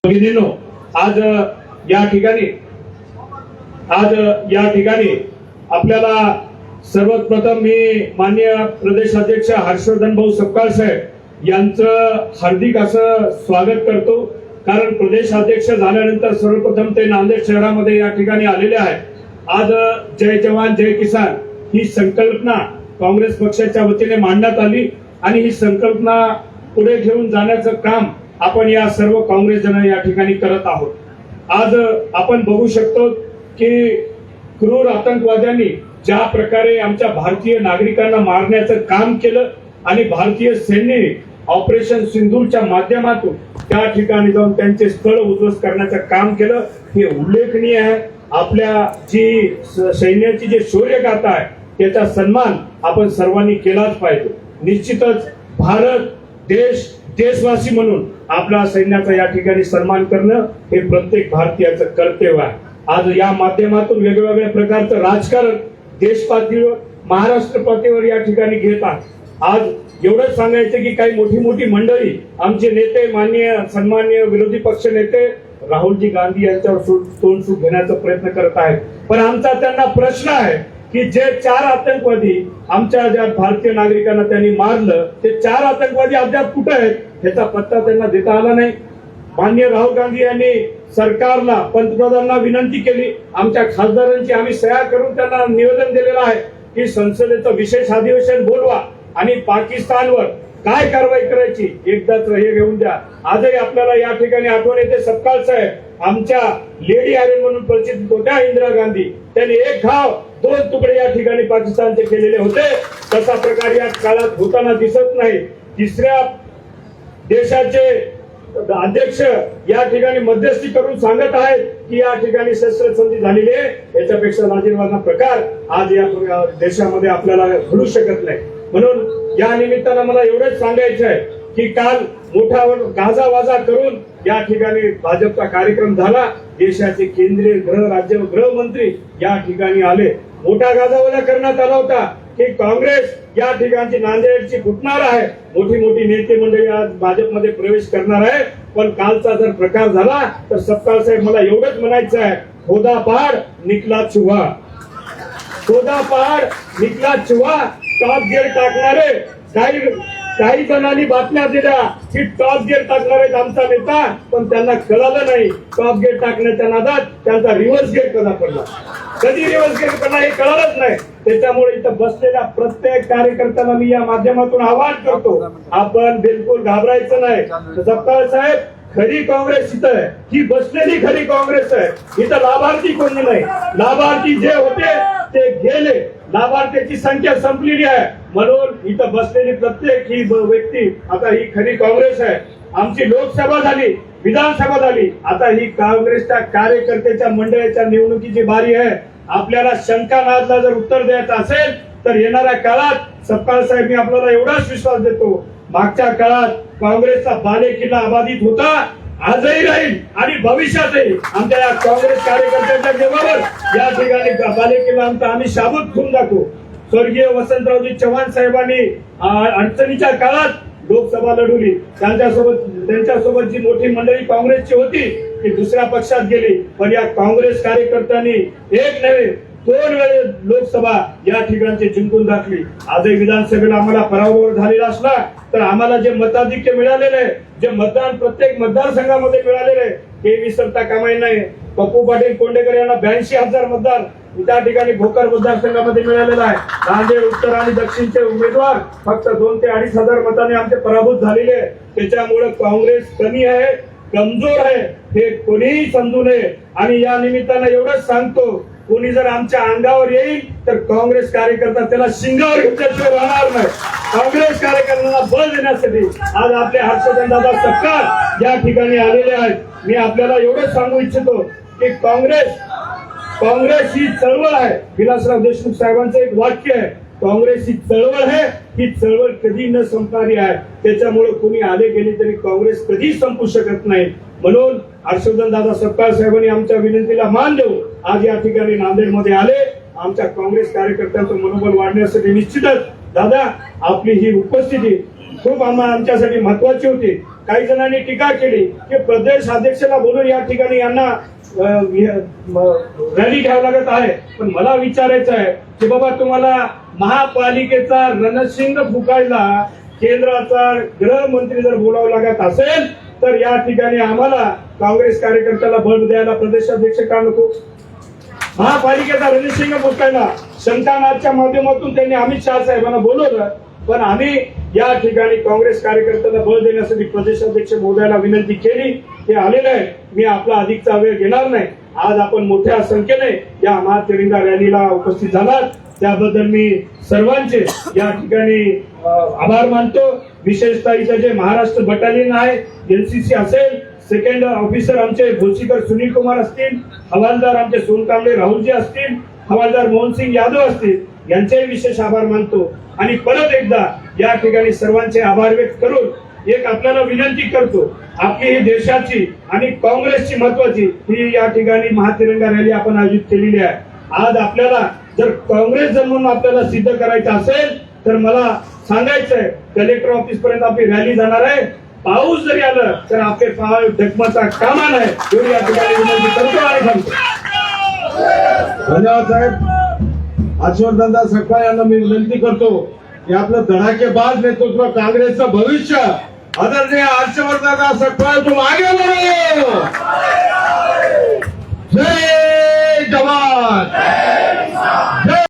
भगिनींनो, आज या ठिकाणी आपल्याला सर्वप्रथम मी माननीय प्रदेशाध्यक्ष हर्षवर्धन भाऊ सपकाळ साहेब यांचं हार्दिक असं स्वागत करतो। कारण प्रदेशाध्यक्ष झाल्यानंतर सर्वप्रथम ते नांदेड शहरामध्ये या ठिकाणी आलेले आहेत। आज जय जवान जय किसान ही संकल्पना काँग्रेस पक्षाच्या वतीने मांडण्यात आली आणि ही संकल्पना पुढे घेऊन जाण्याचं काम आपण या सर्व काँग्रेस जन या ठिकाणी करत आहोत। आज आपण बघू शकतो की क्रूर आतंकवाद्यांनी ज्या प्रकारे आमच्या भारतीय नागरिकांना मारण्याचं काम केलं आणि भारतीय सैन्याने ऑपरेशन सिंदूरच्या माध्यमातून त्या ठिकाणी जाऊन त्यांचे स्थळ उद्ध्वस्त करण्याचं काम केलं, हे उल्लेखनीय आहे। आपल्या जी सैन्याची जे शौर्यगाथा आहे त्याचा सन्मान आपण सर्वांनी केलाच पाहिजे। निश्चितच भारत देशवासी म्हणून आपला सैन्याचा या ठिकाणी सन्मान करणं हे प्रत्येक भारतीयाचं कर्तव्य आहे। आज या माध्यमातून वेगवेगळ्या प्रकारचं राजकारण देश पातळीवर महाराष्ट्र पातळीवर या ठिकाणी घेत आहेत। आज एवढंच सांगायचं की काही मोठी मंडळी आमचे नेते माननीय सन्माननीय विरोधी पक्ष नेते राहुलजी गांधी यांच्यावर तोंडसूक घेण्याचा प्रयत्न करत आहेत। पण आमचा त्यांना प्रश्न आहे की जे 4 आतंकवादी आमच्या ज्या भारतीय नागरिकांना त्यांनी मारलं, ते 4 आतंकवादी अद्याप कुठे आहेत ह्याचा पत्ता त्यांना देता आला नाही। माननीय राहुल गांधी यांनी सरकारला पंतप्रधानांना विनंती केली, आमच्या खासदारांची आम्ही सह्या करून त्यांना निवेदन दिलेलं आहे की संसदेचं विशेष अधिवेशन बोलवा आणि पाकिस्तानवर काय कारवाई करायची एकदाच हे घेऊन द्या। आजही आपल्याला या ठिकाणी आठवण येते सपकाळ साहेब आमच्या लेडी आयरन म्हणून परिचित होत्या इंदिरा गांधी, त्यांनी एक घाव 2 तुकडे या ठिकाणी पाकिस्तानचे केलेले होते। तसा प्रकार या काळात होताना दिसत नाही। तिसऱ्या देशाचे अध्यक्ष या ठिकाणी मध्यस्थी करून सांगत आहेत की या ठिकाणी शस्त्रसंधी झालेली आहे, याच्यापेक्षा लाजिरवाणा प्रकार आज या देशामध्ये आपल्याला घडू शकत नाही। म्हणून या निमित्तानं मला एवढंच सांगायचं आहे की काल मोठावर गाजावाजा करून या ठिकाणी भाजपचा कार्यक्रम झाला। देशाचे केंद्रीय गृहमंत्री या ठिकाणी आले, मोठा गाजावाजा करण्यात आला होता की काँग्रेस या ठिकाणची नांदेडची फुटणार आहे, मोठी नेते मंडळी आज भाजपमध्ये प्रवेश करणार आहे। पण कालचा जर प्रकार झाला तर सपकाळ साहेब मला एवढंच म्हणायचं आहे, खोदा पहाड निकला चुहा, खोदा पहाड निकला चुहा। टॉप गिअर टाकणारे काही जणांनी बातम्या दिल्या की टॉप गिअर टाकणार आहेत आमचा नेता, पण त्यांना कळालं नाही टॉप गिअर टाकण्याच्या नादात त्यांचा रिव्हर्स गिअर कसा पडला, कधी रिव्हर्स गिअर पडला हे कळालंच नाही। त्याच्यामुळे इथं बसलेल्या प्रत्येक कार्यकर्त्यांना मी या माध्यमातून आवाहन करतो, आपण बिलकुल घाबरायचं नाही। सपकाळ साहेब, खरी काँग्रेस इथं आहे, ही बसलेली खरी काँग्रेस आहे। इथं लाभार्थी कोणी नाही, लाभार्थी जे होते ते गेले, लाभार्थ्याची संख्या संपलेली आहे। म्हणून इथं बसलेली प्रत्येक ही व्यक्ती आता ही खरी काँग्रेस आहे। आमची लोकसभा झाली, विधानसभा झाली, आता ही काँग्रेसच्या कार्यकर्त्याच्या मंडळाच्या निवडणुकीची बारी आहे। आपल्याला शंका नादला जर उत्तर द्यायचं असेल तर येणाऱ्या काळात सपकाळ साहेब मी आपल्याला एवढाच विश्वास देतो, मागच्या काळात काँग्रेसचा बालेकिल्ला अबाधित होता, आजही राहील आणि भविष्यातही आमच्या या काँग्रेस कार्यकर्त्यांच्या जीवावर या ठिकाणी बालेकिल्ला आमचा आम्ही शाबूत ठेवून दाखवू। स्वर्गीय वसंतरावजी चव्हाण साहेबांनी अडचणीच्या काळात लोकसभा लढवली, त्यांच्यासोबत जी मोठी मंडळी काँग्रेसची होती ती दुसऱ्या पक्षात गेली, पण या काँग्रेस कार्यकर्त्यांनी एक नव्हे 2 वेळेस लोकसभा या ठिकाणी जिंकून दाखली। आजही विधानसभेला आम्हाला पराभव झालेला असला तर आम्हाला जे मताधिक्य मिळालेले आहे, जे मतदान प्रत्येक मतदारसंघामध्ये मिळालेले आहे ते विसरता कामा नये। पप्पू पाटील कोंडेकर यांना 82,000 मतदान त्या ठिकाणी भोकर मतदारसंघामध्ये मिळालेला आहे। नांदेड उत्तर आणि दक्षिणचे उमेदवार फक्त 2 ते 2,500 मतांनी आमचे पराभूत झालेले आहे। त्याच्यामुळे काँग्रेस कमी आहे, कमजोर आहे हे कोणीही समजू नये। आणि या निमित्तानं एवढंच सांगतो, कोणी जर आमच्या अंगावर येईल तर काँग्रेस कार्यकर्ता त्याला शिंगावर घेतल्याशिवाय राहणार नाही। काँग्रेस कार्यकर्त्यांना बळ देण्यासाठी आज आपले हर्षवर्धन दादा सपकाळ या ठिकाणी आलेले आहेत। मी आपल्याला एवढंच सांगू इच्छितो की काँग्रेस ही चळवळ आहे। विलासराव देशमुख साहेबांचं एक वाक्य आहे, काँग्रेस ही चळवळ आहे, ही चळवळ कधी न संपणारी आहे। त्याच्यामुळे कोणी आले गेले तरी काँग्रेस कधी संपू शकत नाही। म्हणून हर्षवर्धन दादा सपकाळ साहेबांनी आमच्या विनंतीला मान देऊन आज या ठिकाणी नांदेडमध्ये आले। आमच्या काँग्रेस कार्यकर्त्यांचं मनोबल वाढण्यासाठी निश्चितच दादा आपली ही उपस्थिती खूप आमच्यासाठी महत्वाची होती। काही जणांनी टीका केली की प्रदेश अध्यक्षाला बोलून या ठिकाणी यांना रॅली घ्यावं लागत आहे. पण मला विचारायचं आहे की बाबा तुम्हाला महापालिकेचा रणशिंग फुकायला केंद्राचा गृहमंत्री जर बोलावं लागत असेल तर या ठिकाणी आम्हाला काँग्रेस कार्यकर्त्याला बळ द्यायला प्रदेशाध्यक्ष का नको? महापालिकेचा रणशिंग फुकायला शंकानाथच्या माध्यमातून त्यांनी अमित शहा साहेबांना बोलवलं, पण आम्ही या ठिकाणी काँग्रेस कार्यकर्त्याला बळ देण्यासाठी प्रदेशाध्यक्ष महोदयाला विनंती केली. ते आलेले आहे. मी आपला अधिकचा वेळ घेणार नाही. आज आपण मोठ्या संख्येने या महातिरंगा रॅलीला उपस्थित झालात त्याबद्दल मी सर्वांचे या ठिकाणी आभार मानतो. विशेषतः इथं जे महाराष्ट्र बटालियन आहे, एनसीसी असेल, सेकंड ऑफिसर आमचे भोसीकर सुनील कुमार असतील, हवालदार आमचे सोनकांबळे राहुलजी असतील, हवालदार मोहनसिंग यादव असतील, यांचेही विशेष आभार मानतो. आणि परत एकदा या ठिकाणी सर्वांचे आभार व्यक्त करून एक आपल्याला विनंती करतो, आपली ही देशाची आणि काँग्रेसची महत्वाची ही या ठिकाणी महातिरंगा रॅली आपण आयोजित केलेली आहे. आज आपल्याला जर काँग्रेस जर म्हणून आपल्याला सिद्ध करायचं असेल तर मला सांगायचंय कलेक्टर ऑफिस पर्यंत आपली रॅली जाणार आहे. पाऊस जरी आलं तर आपले पाय डगमगता कामा नये एवढी या ठिकाणी विनंती करतो आणि सांगतो. धन्यवाद साहेब. हर्षवर्धनदा सकपाळ यांना मी विनंती करतो की आपलं धडाकेबाज नेतृत्व काँग्रेसचं भविष्य आदरणीय हर्षवर्धनदा सकपाळ तुम आगे बढ़ो. जय जवान.